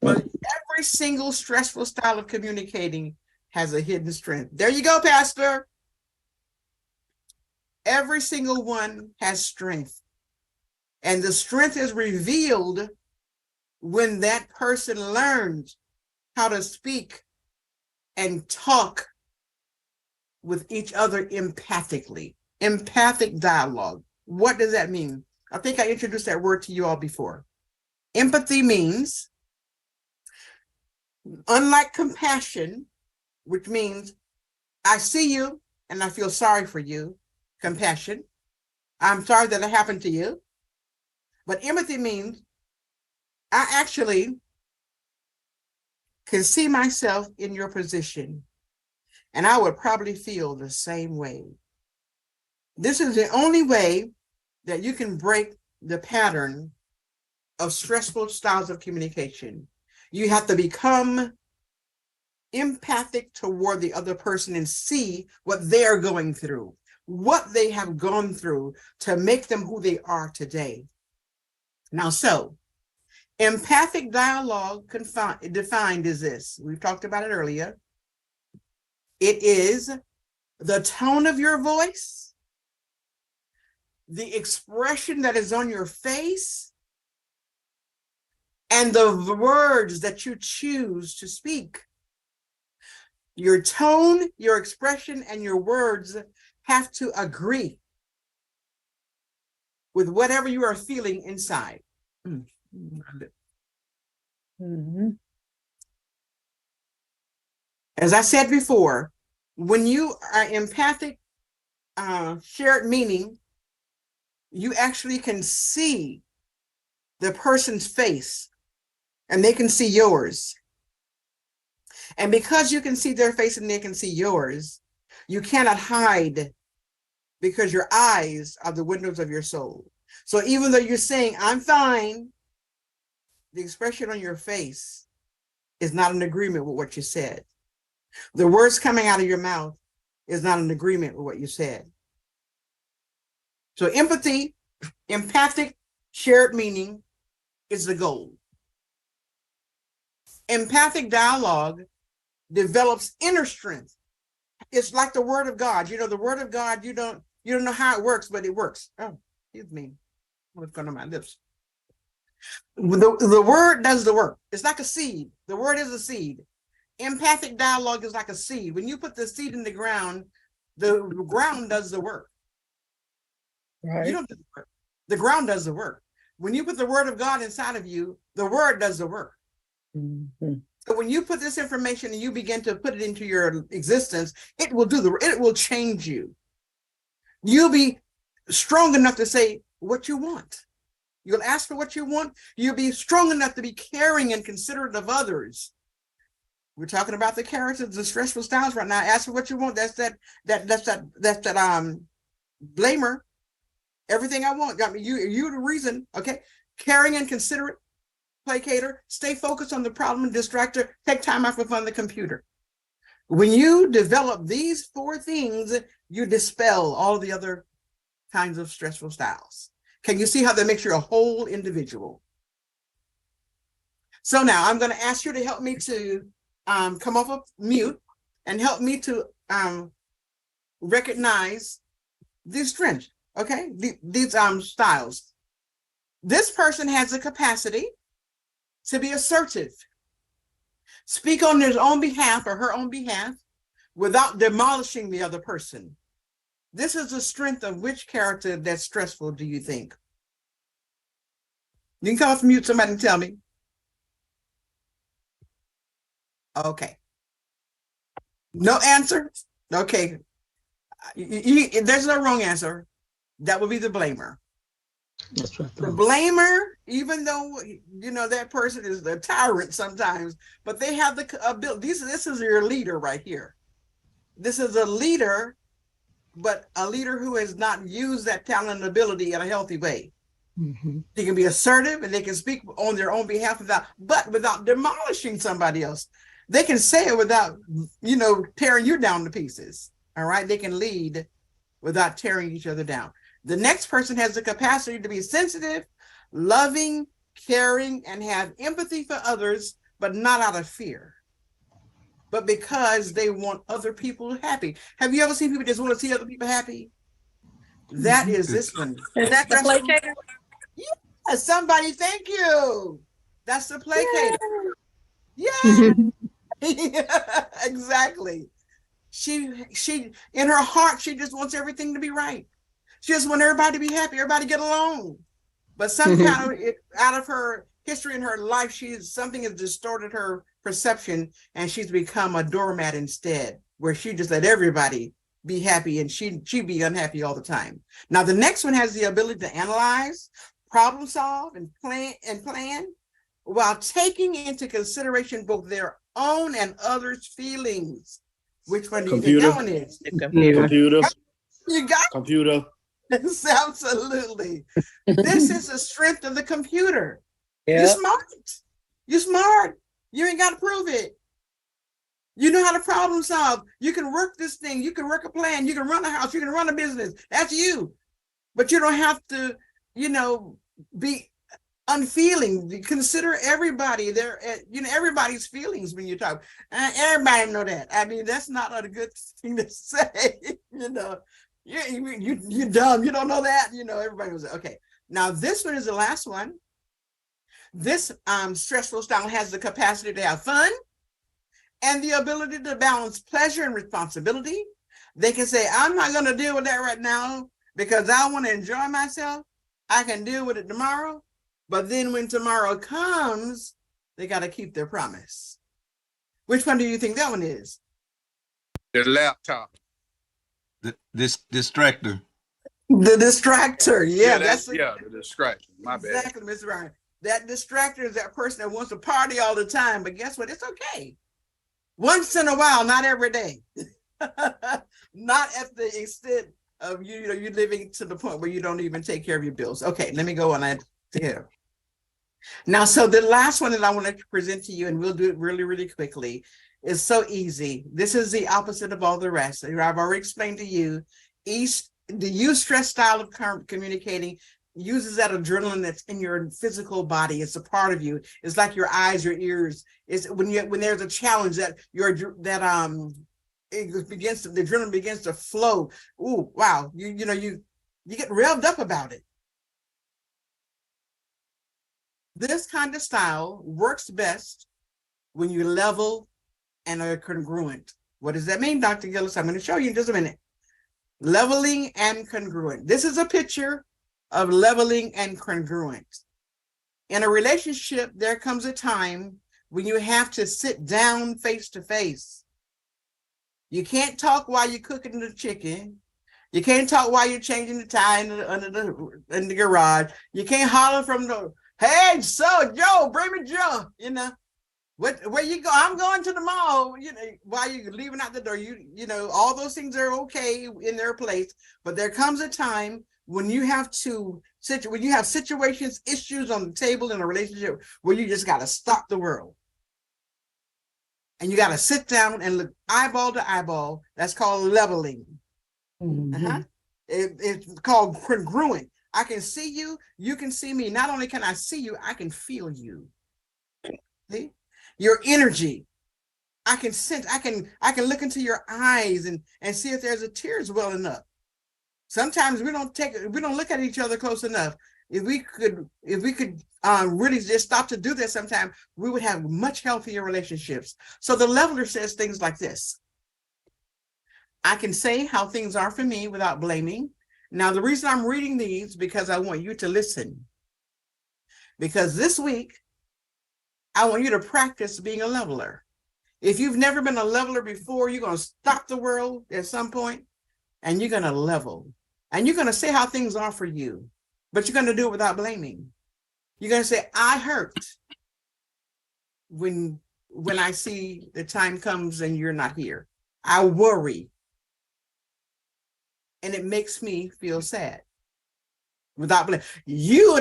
But every single stressful style of communicating has a hidden strength. There you go, Pastor. Every single one has strength. And the strength is revealed when that person learns how to speak and talk with each other empathically. Empathic dialogue. What does that mean? I think I introduced that word to you all before. Empathy means, unlike compassion, which means I see you and I feel sorry for you. Compassion. I'm sorry that it happened to you. But empathy means I actually can see myself in your position, and I would probably feel the same way. This is the only way that you can break the pattern of stressful styles of communication. You have to become empathic toward the other person and see what they're going through, what they have gone through to make them who they are today. Now, so empathic dialogue defined is this. We've talked about it earlier. It is the tone of your voice, the expression that is on your face, and the words that you choose to speak. Your tone, your expression, and your words have to agree with whatever you are feeling inside. Mhm. As I said before, when you are empathic, shared meaning, you actually can see the person's face and they can see yours. And because you can see their face and they can see yours, you cannot hide because your eyes are the windows of your soul. So even though you're saying, I'm fine, the expression on your face is not in agreement with what you said. The words coming out of your mouth is not in agreement with what you said. So empathy, empathic shared meaning is the goal. Empathic dialogue develops inner strength. It's like the word of God. You know, the word of God, you don't know how it works, but it works. Oh, excuse me. What's going on my lips? The word does the work. It's like a seed. The word is a seed. Empathic dialogue is like a seed. When you put the seed in the ground does the work. Right. You don't do the work. The ground does the work. When you put the word of God inside of you, the word does the work. Mm-hmm. So when you put this information and you begin to put it into your existence, it will change you. You'll be strong enough to say what you want. You'll ask for what you want. You'll be strong enough to be caring and considerate of others. We're talking about the characters, the stressful styles right now. Ask for what you want. That's that blamer. Everything I want. Got me. You the reason. Okay. Caring and considerate, placator, stay focused on the problem and distractor, take time off from the computer. When you develop these 4 things, you dispel all the other kinds of stressful styles. Can you see how that makes you a whole individual? So now I'm going to ask you to help me to come off of mute and help me to recognize these trends, okay? These styles. This person has the capacity to be assertive, speak on his own behalf or her own behalf without demolishing the other person. This is the strength of which character that's stressful, do you think? You can come off mute, somebody tell me. Okay. No answer? Okay. There's no wrong answer. That would be the blamer. That's right. The blamer, even though, you know, that person is the tyrant sometimes, but they have the ability. This is your leader right here. This is a leader, but a leader who has not used that talent and ability in a healthy way. Mm-hmm. They can be assertive and they can speak on their own behalf without demolishing somebody else. They can say it without, you know, tearing you down to pieces. All right. They can lead without tearing each other down. The next person has the capacity to be sensitive, loving, caring, and have empathy for others, but not out of fear, but because they want other people happy. Have you ever seen people just want to see other people happy? That is this one. Is that the placator? Yeah, somebody, thank you. That's the placator. Yeah, exactly. She in her heart, she just wants everything to be right. She just wants everybody to be happy, everybody get along. But somehow out of her history in her life, something has distorted her perception and she's become a doormat instead, where she just let everybody be happy and she be unhappy all the time. Now the next one has the ability to analyze, problem solve, and plan while taking into consideration both their own and others' feelings. Which one do you think that one is? Computer. You got Computer. it. Absolutely. This is the strength of the computer. Yeah. You're smart. You're smart. You ain't got to prove it. You know how to problem solve. You can work this thing. You can work a plan. You can run a house. You can run a business. That's you. But you don't have to, be unfeeling. Consider everybody there. Everybody's feelings when you talk. Everybody know that. I mean, that's not a good thing to say. You're dumb. You don't know that. Everybody was okay. Now this one is the last one. This stressful style has the capacity to have fun and the ability to balance pleasure and responsibility. They can say, I'm not going to deal with that right now because I want to enjoy myself. I can deal with it tomorrow. But then when tomorrow comes, they got to keep their promise. Which one do you think that one is? The laptop. This distractor. The distractor. Yeah, that's the distraction. My bad. Exactly, Mr. Ryan. That distractor is that person that wants to party all the time. But guess what? It's okay. Once in a while, not every day. Not at the extent of you living to the point where you don't even take care of your bills. Okay, let me go on here. Now, so the last one that I want to present to you, and we'll do it really, really quickly, is so easy. This is the opposite of all the rest. I've already explained to you, the eustress style of communicating uses that adrenaline that's in your physical body. It's a part of you. It's like your eyes, your ears. It's when there's a challenge the adrenaline begins to flow. Ooh, wow! You get revved up about it. This kind of style works best when you level and are congruent. What does that mean, Dr. Gillis? I'm going to show you in just a minute. Leveling and congruent. This is a picture of leveling and congruent. In a relationship, there comes a time when you have to sit down face to face. You can't talk while you're cooking the chicken. You can't talk while you're changing the tire in the garage. You can't holler from the, hey, so Joe, bring me Joe. Where you go? I'm going to the mall. While you're leaving out the door, all those things are okay in their place. But there comes a time when you have situations, issues on the table in a relationship where you just got to stop the world. And you got to sit down and look eyeball to eyeball. That's called leveling. Mm-hmm. It's called congruent. I can see you, you can see me. Not only can I see you, I can feel you. See? Your energy. I can sense, I can look into your eyes and see if there's a tears welling up. Sometimes we don't look at each other close enough. If we could really just stop to do that sometime, we would have much healthier relationships. So the leveler says things like this. I can say how things are for me without blaming. Now, the reason I'm reading these because I want you to listen. Because this week, I want you to practice being a leveler. If you've never been a leveler before, you're going to stop the world at some point and you're going to level. And you're going to say how things are for you, but you're going to do it without blaming. You're going to say, I hurt when I see the time comes and you're not here. I worry. And it makes me feel sad. Without blaming. You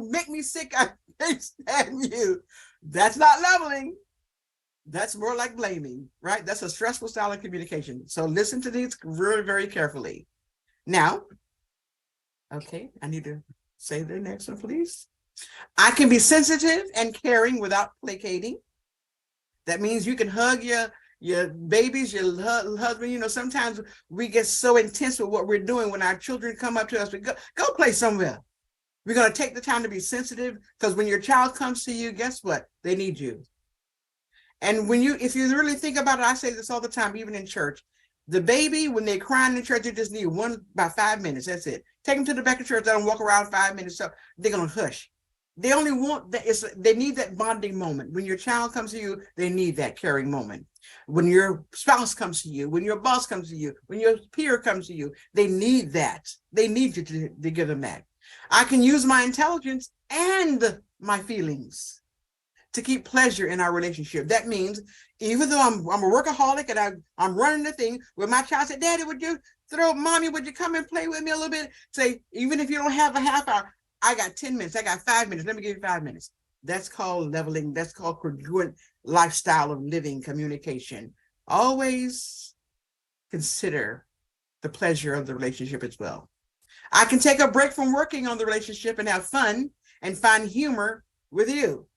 make me sick. I can't stand you. That's not leveling. That's more like blaming, right? That's a stressful style of communication. So listen to these very, very carefully. Now, okay, I need to say the next one, please. I can be sensitive and caring without placating. That means you can hug your babies, your husband. Sometimes we get so intense with what we're doing when our children come up to us. We go play somewhere. We're going to take the time to be sensitive because when your child comes to you, guess what? They need you. And if you really think about it, I say this all the time, even in church. The baby, when they're crying in church, they just need about 5 minutes. That's it. Take them to the back of church. Let them walk around 5 minutes. So they're going to hush. They only want that. They need that bonding moment. When your child comes to you, they need that caring moment. When your spouse comes to you, when your boss comes to you, when your peer comes to you, they need that. They need you to give them that. I can use my intelligence and my feelings to keep pleasure in our relationship. That means even though I'm a workaholic and I'm running the thing, when my child said, Daddy, would you come and play with me a little bit? Say, even if you don't have a half hour, I got 10 minutes, I got 5 minutes, let me give you 5 minutes. That's called leveling. That's called congruent lifestyle of living communication. Always consider the pleasure of the relationship as well. I can take a break from working on the relationship and have fun and find humor with you.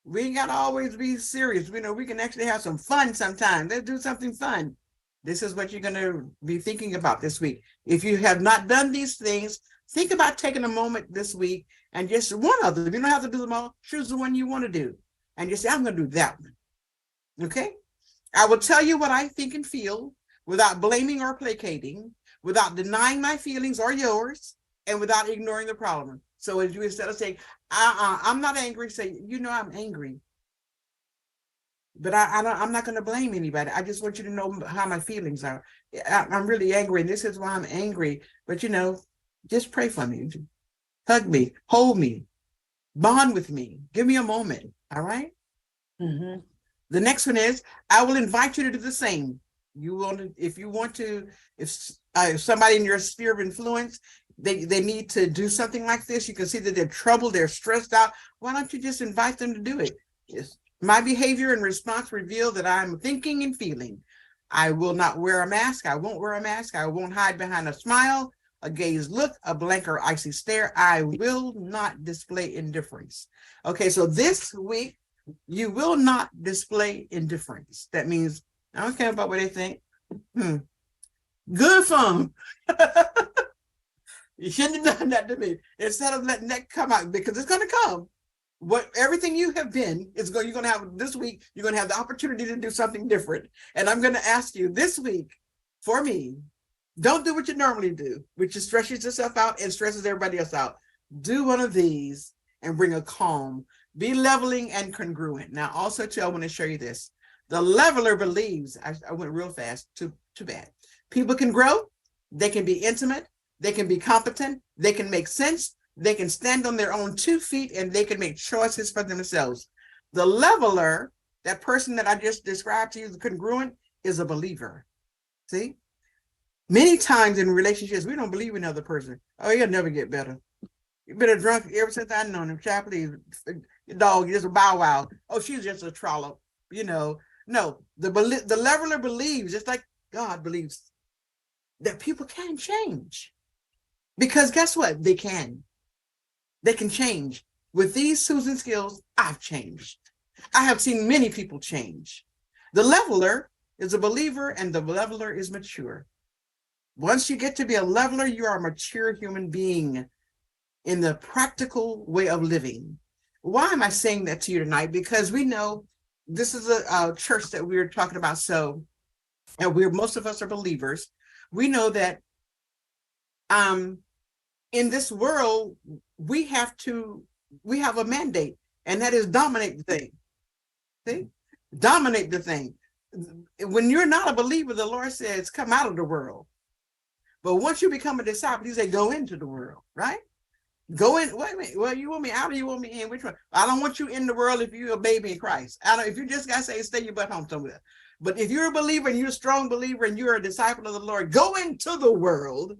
We ain't got to always be serious. We know we can actually have some fun sometimes. Let's do something fun. This is what you're going to be thinking about this week. If you have not done these things, think about taking a moment this week and just one of them. You don't have to do them all. Choose the one you want to do. And just say, I'm going to do that one. Okay? I will tell you what I think and feel without blaming or placating, without denying my feelings or yours, and without ignoring the problem. So as you, instead of saying, I'm not angry, say, I'm angry. But I'm not going to blame anybody. I just want you to know how my feelings are. I'm really angry, and this is why I'm angry. But, just pray for me. Hug me, hold me, bond with me. Give me a moment, all right? Mm-hmm. The next one is, I will invite you to do the same. If somebody in your sphere of influence, they need to do something like this, you can see that they're troubled, they're stressed out. Why don't you just invite them to do it? Yes. My behavior and response reveal that I'm thinking and feeling. I will not wear a mask. I won't wear a mask. I won't hide behind a smile, a gaze look, a blank or icy stare. I will not display indifference. Okay, so this week, you will not display indifference. That means I don't care about what they think. Good fun. You shouldn't have done that to me. Instead of letting that come out, because it's going to come. Everything you have been you're going to have this week. You're going to have the opportunity to do something different. And I'm going to ask you this week, for me, don't do what you normally do, which is stresses yourself out and stresses everybody else out. Do one of these and bring a calm. Be leveling and congruent. Now, also, too, I want to show you this. The leveler believes, I went real fast, too bad. People can grow, they can be intimate, they can be competent, they can make sense, they can stand on their own 2 feet, and they can make choices for themselves. The leveler, that person that I just described to you, the congruent, is a believer. See? Many times in relationships, we don't believe in another person. Oh, you'll never get better. You've been a drunk ever since I've known him. Child, please. Your dog, you're just a bow wow. Oh, she's just a trollop. No, the leveler believes, just like God believes, that people can change. Because guess what? They can. They can change. With these Susan skills, I've changed. I have seen many people change. The leveler is a believer, and the leveler is mature. Once you get to be a leveler, you are a mature human being in the practical way of living. Why am I saying that to you tonight? Because we know this is a church that we're talking about. So, and most of us are believers. We know that in this world, we have a mandate, and that is dominate the thing. See? Dominate the thing. When you're not a believer, the Lord says, come out of the world. But once you become a disciple, he said, go into the world, right? Go in. Wait a minute. Well, you want me out or you want me in? Which one? I don't want you in the world if you're a baby in Christ. If you just got to say, stay your butt home somewhere. But if you're a believer and you're a strong believer and you're a disciple of the Lord, go into the world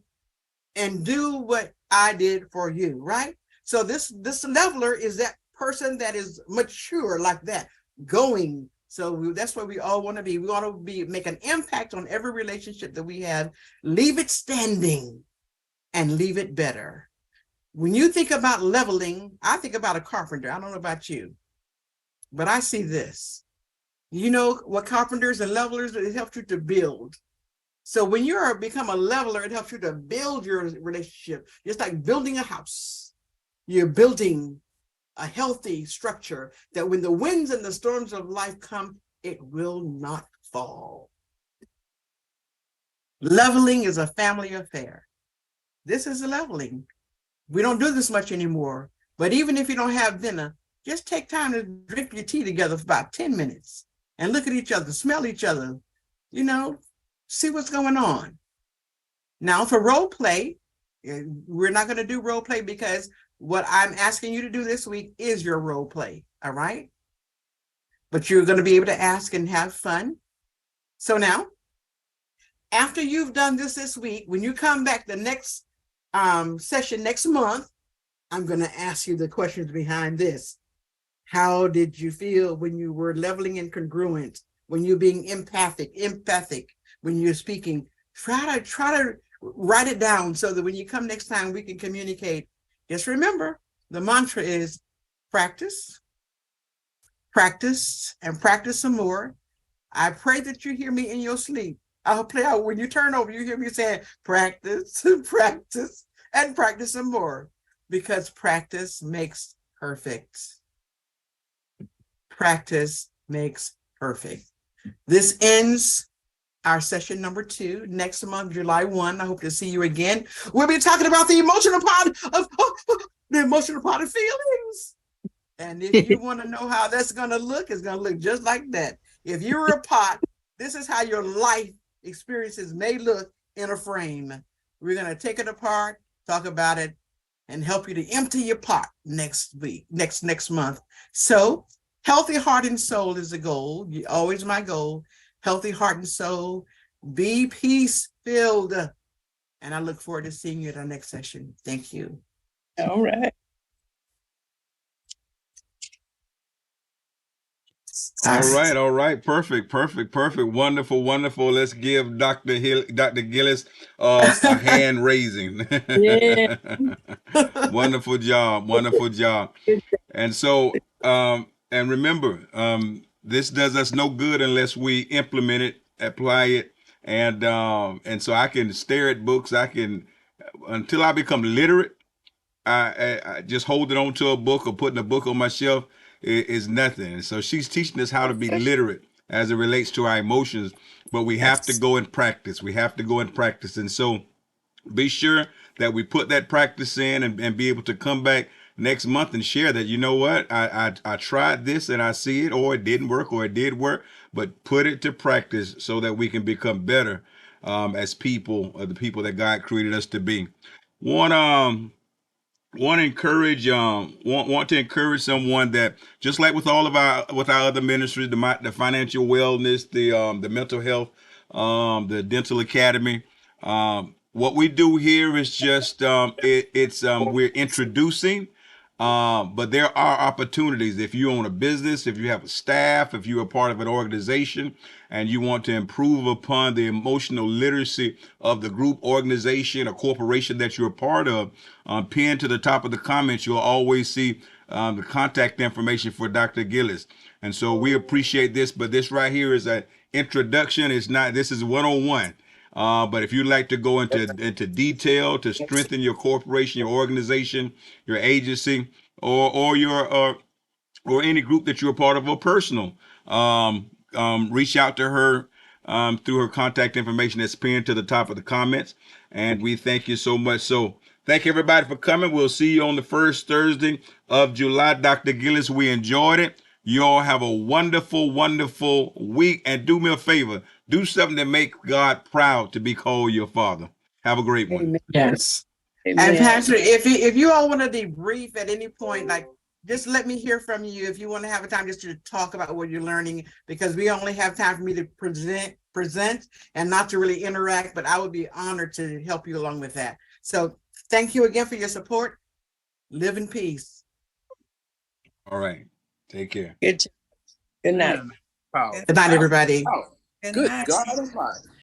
and do what I did for you, right? So this leveler is that person that is mature like that, going. So that's what we all want to be. We want to make an impact on every relationship that we have. Leave it standing and leave it better. When you think about leveling, I think about a carpenter. I don't know about you, but I see this. You know what carpenters and levelers, it helps you to build. So when you become a leveler, it helps you to build your relationship. It's like building a house. You're building a healthy structure that when the winds and the storms of life come, it will not fall. Leveling is a family affair. This is a leveling. We don't do this much anymore, but even if you don't have dinner, just take time to drink your tea together for about 10 minutes and look at each other, smell each other, see what's going on. Now for role play, we're not going to do role play because what I'm asking you to do this week is your role play, all right? But you're going to be able to ask and have fun. So now, after you've done this week, when you come back the next session next month, I'm going to ask you the questions behind this. How did you feel when you were leveling in congruent, when you're being empathic when you're speaking? Try to write it down so that when you come next time, we can communicate. Just remember, the mantra is practice, practice, and practice some more. I pray that you hear me in your sleep. I'll play out when you turn over, you hear me saying practice, practice, and practice some more, because practice makes perfect. Practice makes perfect. This ends our session number 2. Next month, July 1, I hope to see you again. We'll be talking about the emotional part of feelings. And if you want to know how that's going to look, it's going to look just like that. If you were a pot, this is how your life experiences may look in a frame. We're going to take it apart, talk about it, and help you to empty your pot next week, next month. So healthy heart and soul is the goal. Always my goal. Healthy heart and soul. Be peace-filled. And I look forward to seeing you at our next session. Thank you. All right. All right. Perfect. Wonderful. Let's give Dr. Gillis a hand raising. Yeah. Wonderful job. And so, and remember, this does us no good unless we implement it, apply it, and so I can stare at books. I can, until I become literate, I just holding on to a book or putting a book on my shelf is nothing. And so she's teaching us how to be literate as it relates to our emotions, but we have to go and practice. And so be sure that we put that practice in and be able to come back next month and share that, you know what, I tried this and I see it, or it didn't work, or it did work, but put it to practice so that we can become better as people, or the people that God created us to be. One want to encourage want to encourage someone that, just like with all of our other ministries, the financial wellness, the mental health, the dental academy, what we do here is just we're introducing, but there are opportunities. If you own a business, if you have a staff, if you're a part of an organization and you want to improve upon the emotional literacy of the group, organization, or corporation that you're a part of, pinned to the top of the comments, you'll always see the contact information for Dr. Gillis. And so we appreciate this, but this right here is an introduction. This is one-on-one. But if you'd like to go into detail to strengthen your corporation, your organization, your agency, or your or any group that you're a part of, or personal, reach out to her through her contact information that's pinned to the top of the comments. And we thank you so much. So thank everybody for coming. We'll see you on the first Thursday of July. Dr. Gillis, we enjoyed it. You all have a wonderful week. And do me a favor. Do something that makes God proud to be called your father. Have a great one. Amen. Yes. Amen. And Pastor, if you all want to debrief at any point, like, just let me hear from you. If you want to have a time just to talk about what you're learning, because we only have time for me to present and not to really interact, but I would be honored to help you along with that. So thank you again for your support. Live in peace. All right. Take care. Good night. Good night, everybody. Good God Almighty.